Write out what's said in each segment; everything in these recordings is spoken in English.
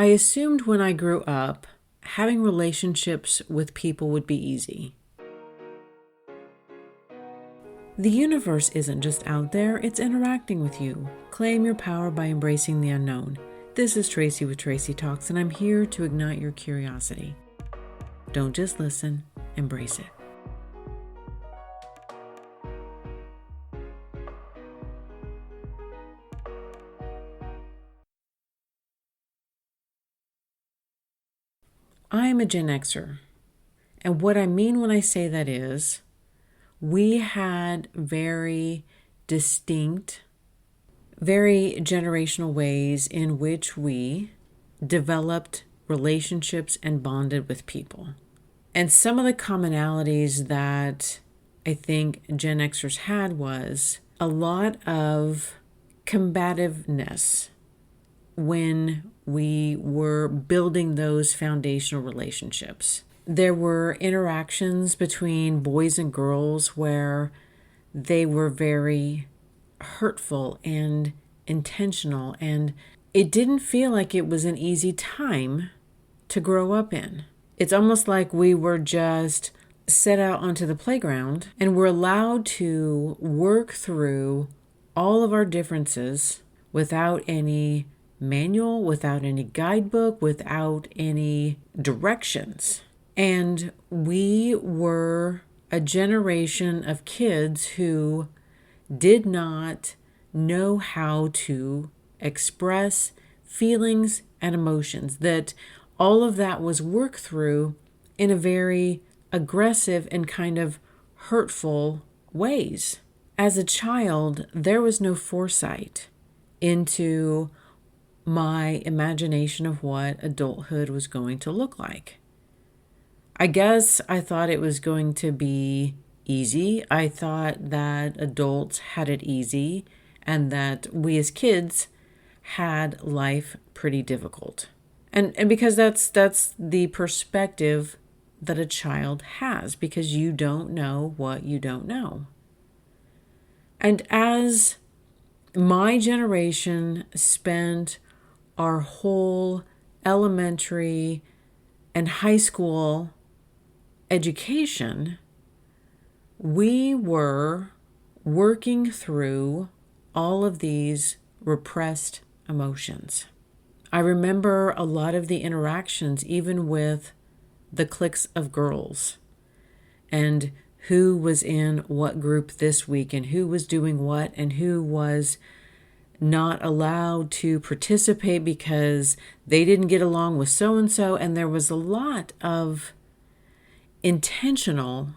I assumed when I grew up, having relationships with people would be easy. The universe isn't just out there, it's interacting with you. Claim your power by embracing the unknown. This is Tracy with Tracy Talks, and I'm here to ignite your curiosity. Don't just listen, embrace it. I'm a Gen Xer, and what I mean when I say that is, we had very distinct, very generational ways in which we developed relationships and bonded with people. And some of the commonalities that I think Gen Xers had was a lot of combativeness when we were building those foundational relationships. There were interactions between boys and girls where they were very hurtful and intentional, and it didn't feel like it was an easy time to grow up in. It's almost like we were just set out onto the playground and were allowed to work through all of our differences without any manual, without any guidebook, without any directions. And we were a generation of kids who did not know how to express feelings and emotions, that all of that was worked through in a very aggressive and kind of hurtful ways. As a child, there was no foresight into my imagination of what adulthood was going to look like. I guess I thought it was going to be easy. I thought that adults had it easy and that we as kids had life pretty difficult. And because that's the perspective that a child has, because you don't know what you don't know. And as my generation spent our whole elementary and high school education, we were working through all of these repressed emotions. I remember a lot of the interactions, even with the cliques of girls, and who was in what group this week, and who was doing what, and who was not allowed to participate because they didn't get along with so-and-so. And there was a lot of intentional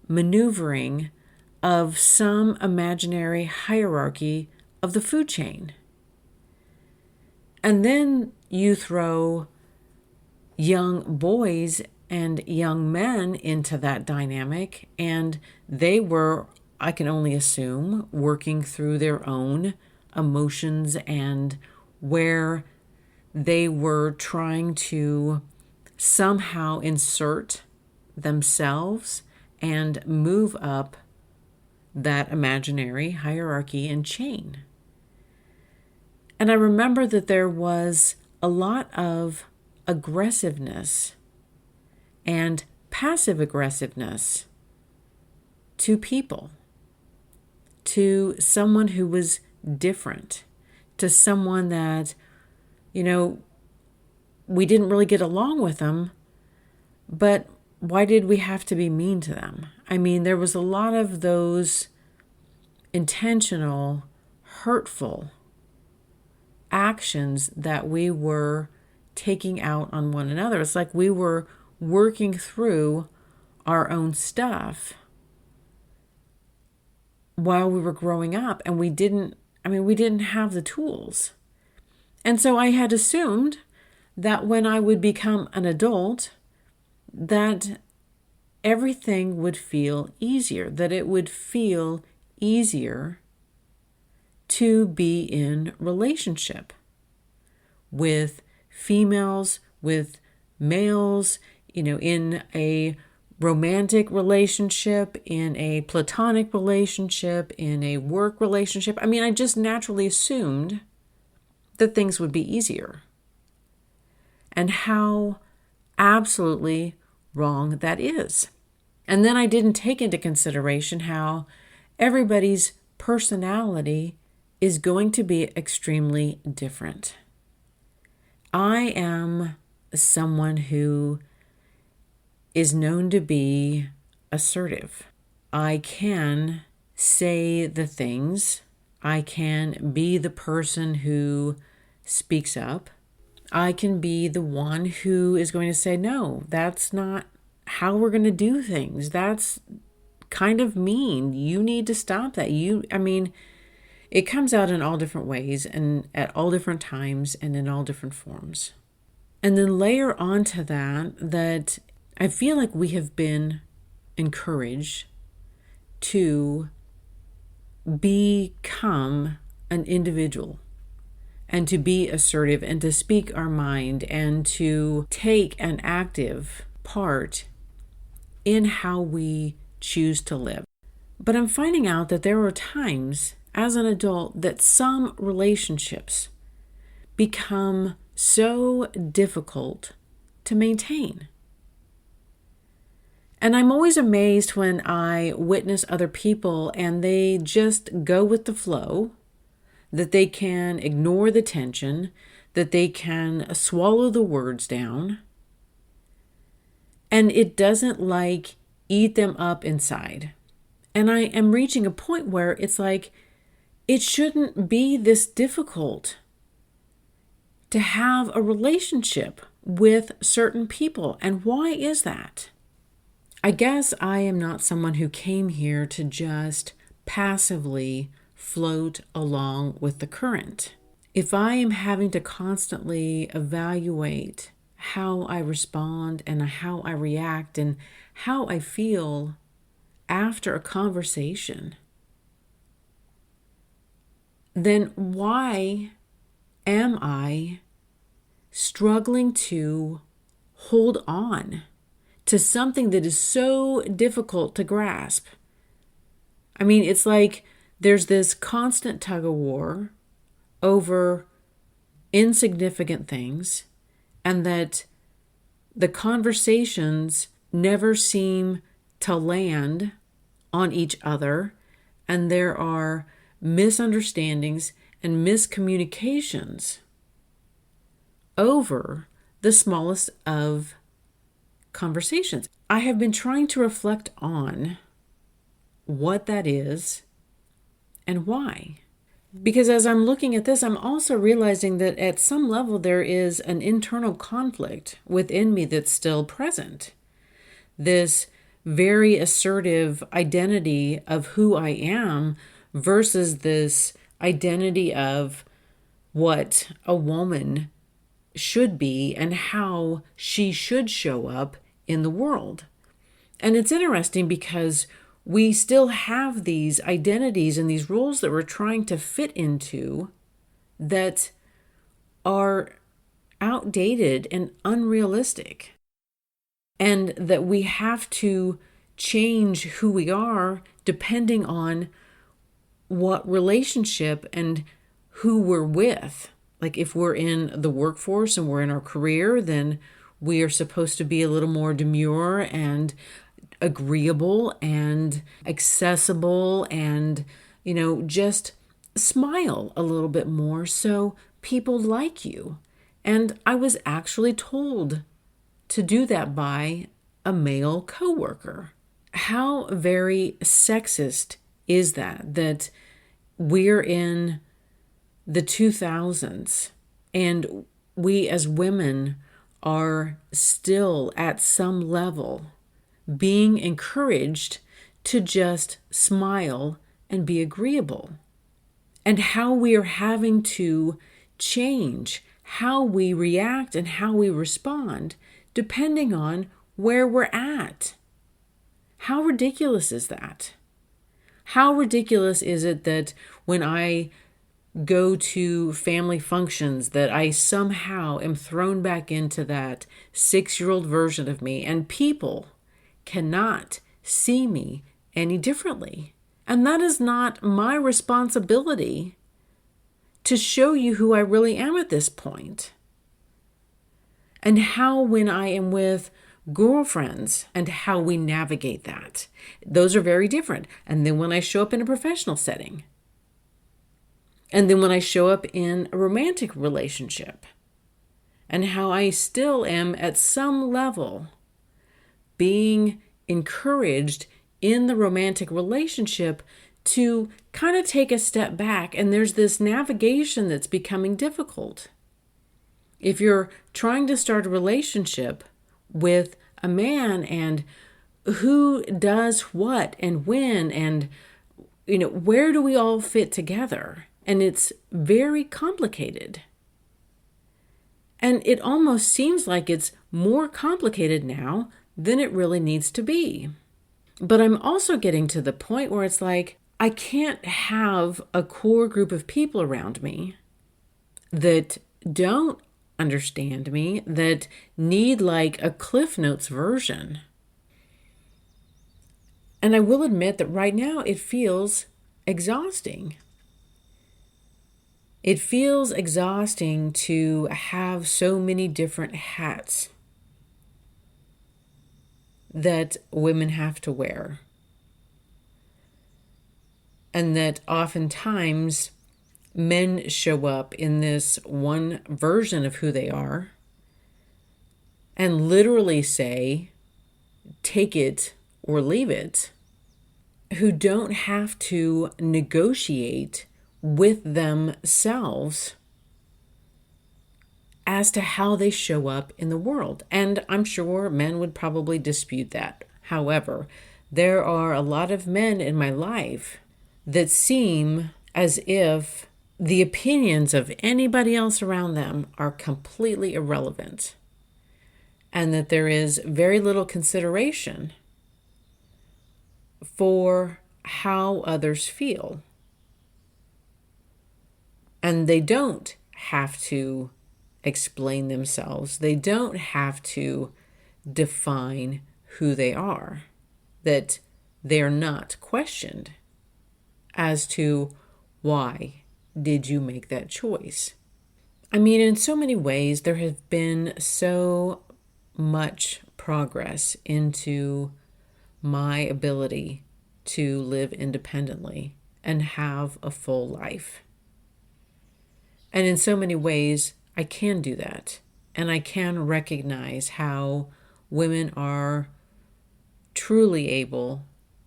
maneuvering of some imaginary hierarchy of the food chain. And then you throw young boys and young men into that dynamic, and they were, I can only assume, working through their own emotions and where they were trying to somehow insert themselves and move up that imaginary hierarchy and chain. And I remember that there was a lot of aggressiveness and passive aggressiveness to people, to someone who was different, to someone that, we didn't really get along with them, but why did we have to be mean to them? I mean, there was a lot of those intentional, hurtful actions that we were taking out on one another. It's like we were working through our own stuff while we were growing up, and we didn't have the tools. And so I had assumed that when I would become an adult, that everything would feel easier, that it would feel easier to be in relationship with females, with males, in a romantic relationship, in a platonic relationship, in a work relationship. I just naturally assumed that things would be easier. and how absolutely wrong that is. And then I didn't take into consideration how everybody's personality is going to be extremely different. I am someone who is known to be assertive. I can say the things. I can be the person who speaks up. I can be the one who is going to say, no, that's not how we're going to do things. That's kind of mean. You need to stop that. It comes out in all different ways and at all different times and in all different forms. And then layer onto that I feel like we have been encouraged to become an individual and to be assertive and to speak our mind and to take an active part in how we choose to live. But I'm finding out that there are times as an adult that some relationships become so difficult to maintain. And I'm always amazed when I witness other people and they just go with the flow, that they can ignore the tension, that they can swallow the words down, and it doesn't eat them up inside. And I am reaching a point where it's like, it shouldn't be this difficult to have a relationship with certain people. And why is that? I guess I am not someone who came here to just passively float along with the current. If I am having to constantly evaluate how I respond and how I react and how I feel after a conversation, then why am I struggling to hold on to something that is so difficult to grasp? It's like there's this constant tug-of-war over insignificant things, and that the conversations never seem to land on each other, and there are misunderstandings and miscommunications over the smallest of conversations. I have been trying to reflect on what that is and why. Because as I'm looking at this, I'm also realizing that at some level there is an internal conflict within me that's still present. This very assertive identity of who I am versus this identity of what a woman should be and how she should show up in the world. And it's interesting because we still have these identities and these roles that we're trying to fit into that are outdated and unrealistic, and that we have to change who we are depending on what relationship and who we're with. Like if we're in the workforce and we're in our career, then we are supposed to be a little more demure and agreeable and accessible and, just smile a little bit more so people like you. And I was actually told to do that by a male coworker. How very sexist is that we're in the 2000s and we as women are still at some level being encouraged to just smile and be agreeable, and how we are having to change how we react and how we respond depending on where we're at. How ridiculous is that? How ridiculous is it that when I go to family functions that I somehow am thrown back into that 6-year-old version of me, and people cannot see me any differently? And that is not my responsibility to show you who I really am at this point. and how when I am with girlfriends and how we navigate that. Those are very different. And then when I show up in a professional setting, and then when I show up in a romantic relationship, and how I still am at some level being encouraged in the romantic relationship to kind of take a step back. And there's this navigation that's becoming difficult. If you're trying to start a relationship with a man and who does what and when and where do we all fit together? And it's very complicated. And it almost seems like it's more complicated now than it really needs to be. But I'm also getting to the point where it's like, I can't have a core group of people around me that don't understand me, that need like a Cliff Notes version. And I will admit that right now it feels exhausting. It feels exhausting to have so many different hats that women have to wear. And that oftentimes men show up in this one version of who they are and literally say, take it or leave it, who don't have to negotiate with themselves as to how they show up in the world. And I'm sure men would probably dispute that. However, there are a lot of men in my life that seem as if the opinions of anybody else around them are completely irrelevant, and that there is very little consideration for how others feel. And they don't have to explain themselves. They don't have to define who they are. That they're not questioned as to why did you make that choice. I mean, in so many ways, there has been so much progress into my ability to live independently and have a full life. And in so many ways, I can do that. And I can recognize how women are truly able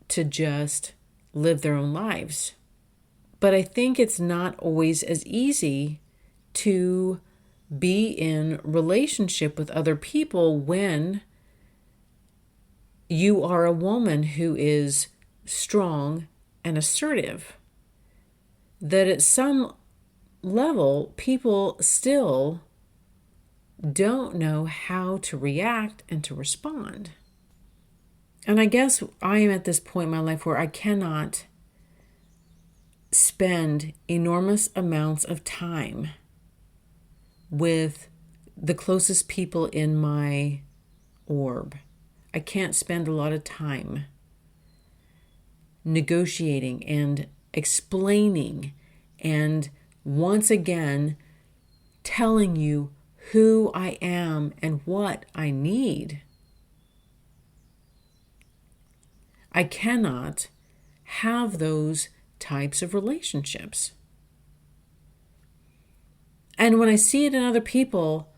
to just live their own lives. But I think it's not always as easy to be in relationship with other people when you are a woman who is strong and assertive. That at some level, people still don't know how to react and to respond. And I guess I am at this point in my life where I cannot spend enormous amounts of time with the closest people in my orb. I can't spend a lot of time negotiating and explaining and once again telling you who I am and what I need. I cannot have those types of relationships. And when I see it in other people,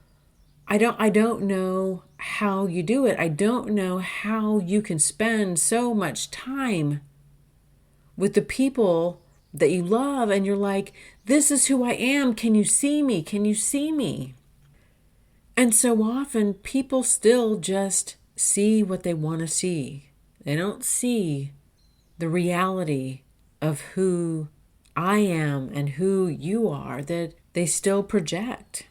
I don't know how you do it. I don't know how you can spend so much time with the people that you love and you're like, this is who I am. Can you see me? Can you see me? And so often people still just see what they want to see. They don't see the reality of who I am and who you are, that they still project.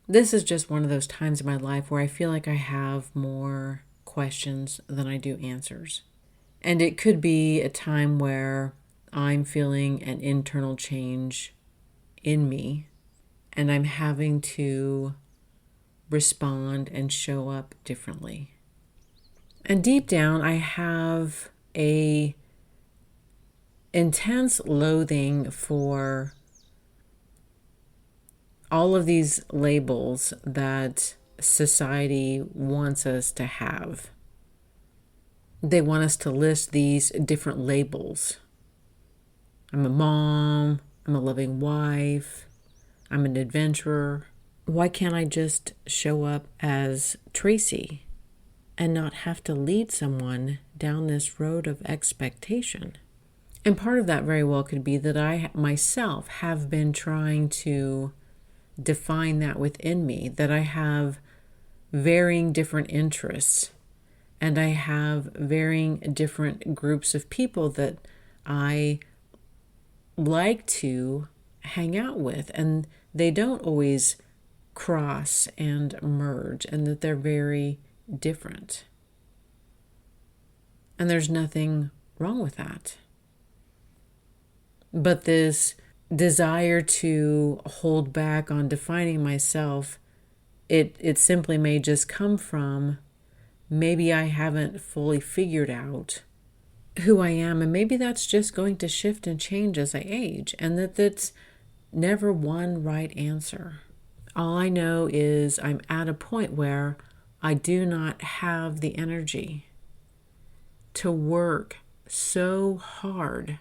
This is just one of those times in my life where I feel like I have more questions than I do answers. And it could be a time where I'm feeling an internal change in me and I'm having to respond and show up differently. And deep down, I have a intense loathing for all of these labels that society wants us to have. They want us to list these different labels. I'm a mom, I'm a loving wife, I'm an adventurer. Why can't I just show up as Tracy and not have to lead someone down this road of expectation? And part of that very well could be that I myself have been trying to define that within me, that I have varying different interests and I have varying different groups of people that I like to hang out with, and they don't always cross and merge, and that they're very different. And there's nothing wrong with that. But this desire to hold back on defining myself, it simply may just come from maybe I haven't fully figured out who I am, and maybe that's just going to shift and change as I age, and that's never one right answer. All I know is I'm at a point where I do not have the energy to work so hard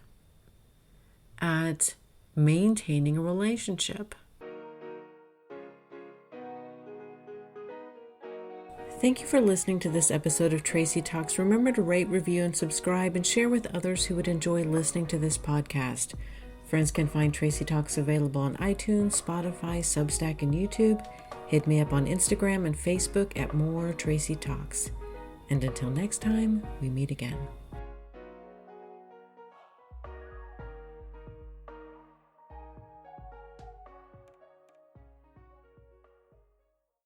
at maintaining a relationship. Thank you for listening to this episode of Tracy Talks. Remember to rate, review, and subscribe, and share with others who would enjoy listening to this podcast. Friends can find Tracy Talks available on iTunes, Spotify, Substack, and YouTube. Hit me up on Instagram and Facebook at More Tracy Talks. And until next time, we meet again.